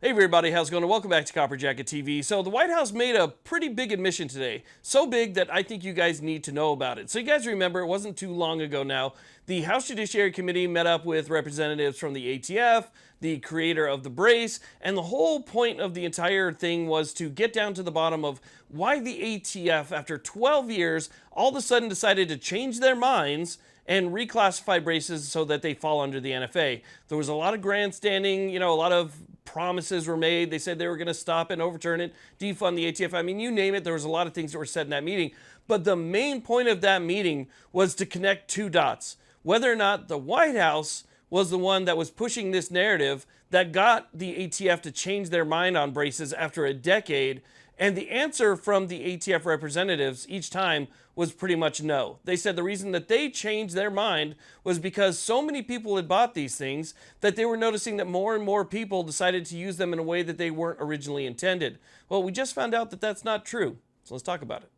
Hey everybody, how's it going? Welcome back to Copper Jacket TV. So the White House made a pretty big admission today. So big that I think you guys need to know about it. So you guys remember, it wasn't too long ago now, the House Judiciary Committee met up with representatives from the ATF, the creator of the brace, and the whole point of the entire thing was to get down to the bottom of why the ATF, after 12 years, all of a sudden decided to change their minds and reclassify braces so that they fall under the NFA. There was a lot of grandstanding, a lot of promises were made. They said they were going to stop and overturn it, defund the ATF. I mean, you name it, there was a lot of things that were said in that meeting. But the main point of that meeting was to connect two dots. Whether or not the White House was the one that was pushing this narrative that got the ATF to change their mind on braces after a decade. And the answer from the ATF representatives each time was pretty much no. They said the reason that they changed their mind was because so many people had bought these things that they were noticing that more and more people decided to use them in a way that they weren't originally intended. Well, we just found out that that's not true. So let's talk about it.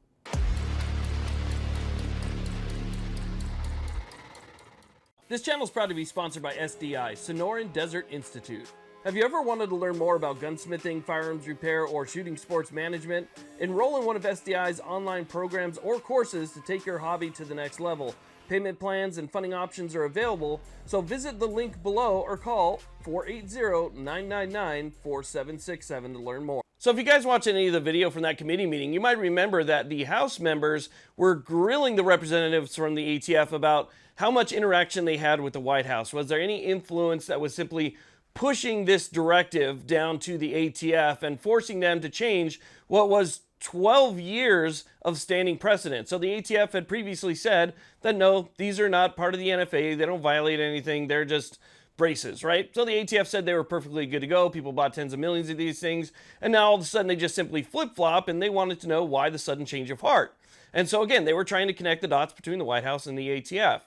This channel is proud to be sponsored by SDI, Sonoran Desert Institute. Have you ever wanted to learn more about gunsmithing, firearms repair, or shooting sports management? Enroll in one of SDI's online programs or courses to take your hobby to the next level. Payment plans and funding options are available, so visit the link below or call 480-999-4767 to learn more. So if you guys watched any of the video from that committee meeting, you might remember that the House members were grilling the representatives from the ATF about how much interaction they had with the White House. Was there any influence that was simply pushing this directive down to the ATF and forcing them to change what was 12 years of standing precedent? So the ATF had previously said that no, these are not part of the NFA, they don't violate anything, they're just braces, right? So the ATF said they were perfectly good to go, people bought tens of millions of these things, and now all of a sudden they just simply flip-flop and they wanted to know why the sudden change of heart. And so again, they were trying to connect the dots between the White House and the ATF.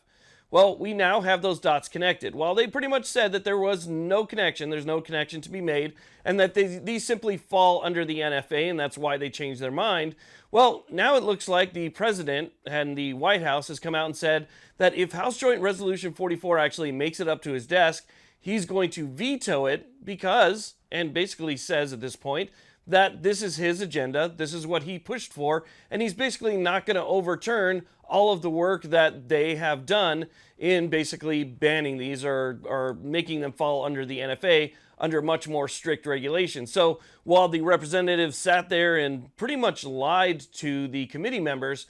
Well, we now have those dots connected. While they pretty much said that there was no connection, there's no connection to be made, and that these simply fall under the NFA, and that's why they changed their mind. Well, now it looks like the president and the White House has come out and said that if House Joint Resolution 44 actually makes it up to his desk, he's going to veto it because, and basically says at this point, that this is his agenda, this is what he pushed for, and he's basically not going to overturn all of the work that they have done in basically banning these or making them fall under the NFA under much more strict regulations. So while the representatives sat there and pretty much lied to the committee members,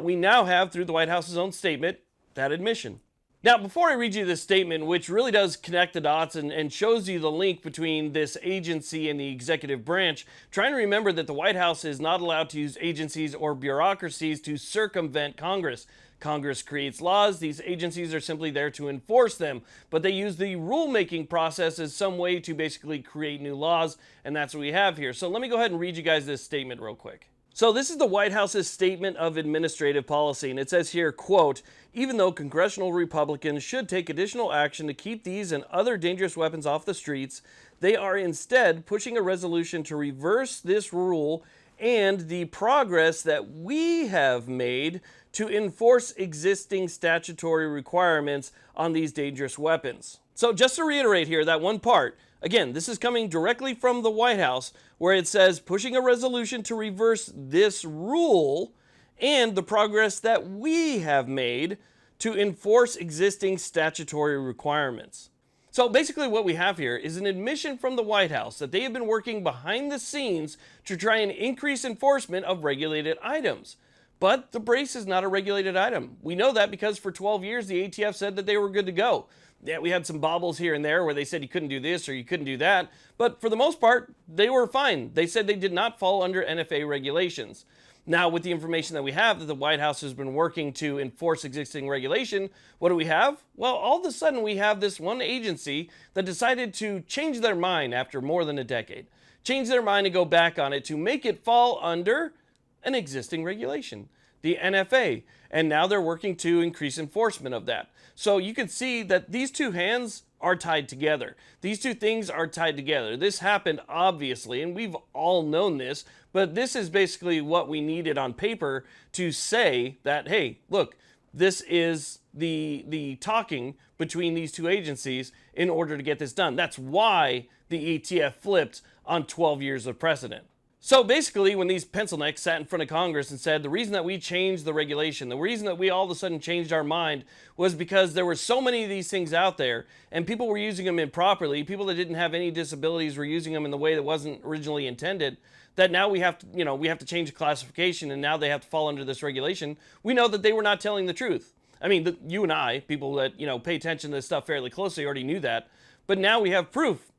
we now have, through the White House's own statement, that admission. Now, before I read you this statement, which really does connect the dots and shows you the link between this agency and the executive branch, trying to remember that the White House is not allowed to use agencies or bureaucracies to circumvent Congress. Congress creates laws, these agencies are simply there to enforce them, but they use the rulemaking process as some way to basically create new laws, and that's what we have here. So let me go ahead and read you guys this statement real quick. So this is the White House's statement of administrative policy, and it says here, quote, even though congressional Republicans should take additional action to keep these and other dangerous weapons off the streets, they are instead pushing a resolution to reverse this rule and the progress that we have made to enforce existing statutory requirements on these dangerous weapons. So just to reiterate here, that one part, again, this is coming directly from the White House, where it says pushing a resolution to reverse this rule and the progress that we have made to enforce existing statutory requirements. So basically what we have here is an admission from the White House that they have been working behind the scenes to try and increase enforcement of regulated items. But the brace is not a regulated item. We know that because for 12 years the ATF said that they were good to go. Yeah, we had some bobbles here and there where they said you couldn't do this or you couldn't do that, but for the most part, they were fine. They said they did not fall under NFA regulations. Now, with the information that we have that the White House has been working to enforce existing regulation, what do we have? Well, all of a sudden we have this one agency that decided to change their mind after more than a decade. Change their mind and go back on it to make it fall under an existing regulation, the NFA, and now they're working to increase enforcement of that. So you can see that these two hands are tied together. These two things are tied together. This happened obviously, and we've all known this, but this is basically what we needed on paper to say that, hey, look, this is the talking between these two agencies in order to get this done. That's why the the ATF flipped on 12 years of precedent. So basically, when these pencil necks sat in front of Congress and said the reason that we changed the regulation, the reason that we all of a sudden changed our mind was because there were so many of these things out there and people were using them improperly, people that didn't have any disabilities were using them in the way that wasn't originally intended, that now we have to, we have to change the classification and now they have to fall under this regulation. We know that they were not telling the truth. I mean, you and I, people that, pay attention to this stuff fairly closely already knew that, but now we have proof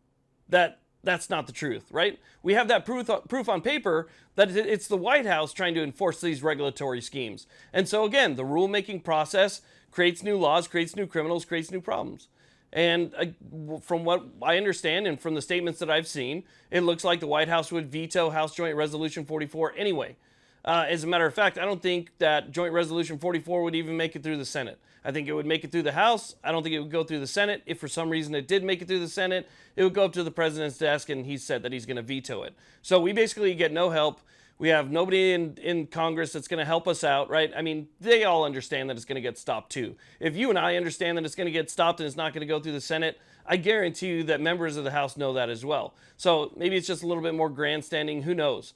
that that's not the truth, right? We have that proof on paper that it's the White House trying to enforce these regulatory schemes. And so again, the rulemaking process creates new laws, creates new criminals, creates new problems. And from what I understand and from the statements that I've seen, it looks like the White House would veto House Joint Resolution 44 anyway. As a matter of fact, I don't think that Joint Resolution 44 would even make it through the Senate. I think it would make it through the House. I don't think it would go through the Senate. If for some reason it did make it through the Senate, it would go up to the president's desk and he said that he's going to veto it. So we basically get no help. We have nobody in Congress that's going to help us out, right? I mean, they all understand that it's going to get stopped too. If you and I understand that it's going to get stopped and it's not going to go through the Senate, I guarantee you that members of the House know that as well. So maybe it's just a little bit more grandstanding, who knows?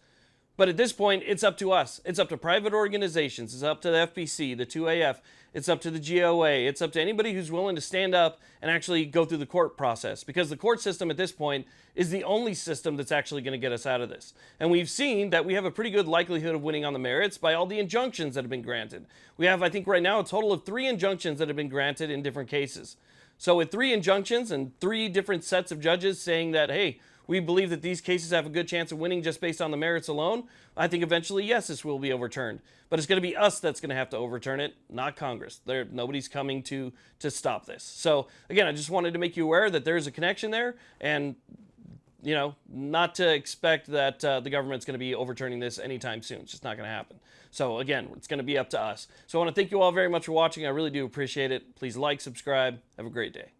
But at this point, it's up to us. It's up to private organizations. It's up to the FPC, the 2AF. It's up to the GOA. It's up to anybody who's willing to stand up and actually go through the court process. Because the court system at this point is the only system that's actually going to get us out of this. And we've seen that we have a pretty good likelihood of winning on the merits by all the injunctions that have been granted. We have, I think right now, a total of 3 injunctions that have been granted in different cases. So with 3 injunctions and 3 different sets of judges saying that, hey, we believe that these cases have a good chance of winning just based on the merits alone, I think eventually, yes, this will be overturned. But it's going to be us that's going to have to overturn it, not Congress. Nobody's coming to stop this. So again, I just wanted to make you aware that there is a connection there, and not to expect that the government's going to be overturning this anytime soon. It's just not going to happen. So again, it's going to be up to us. So I want to thank you all very much for watching. I really do appreciate it. Please like, subscribe. Have a great day.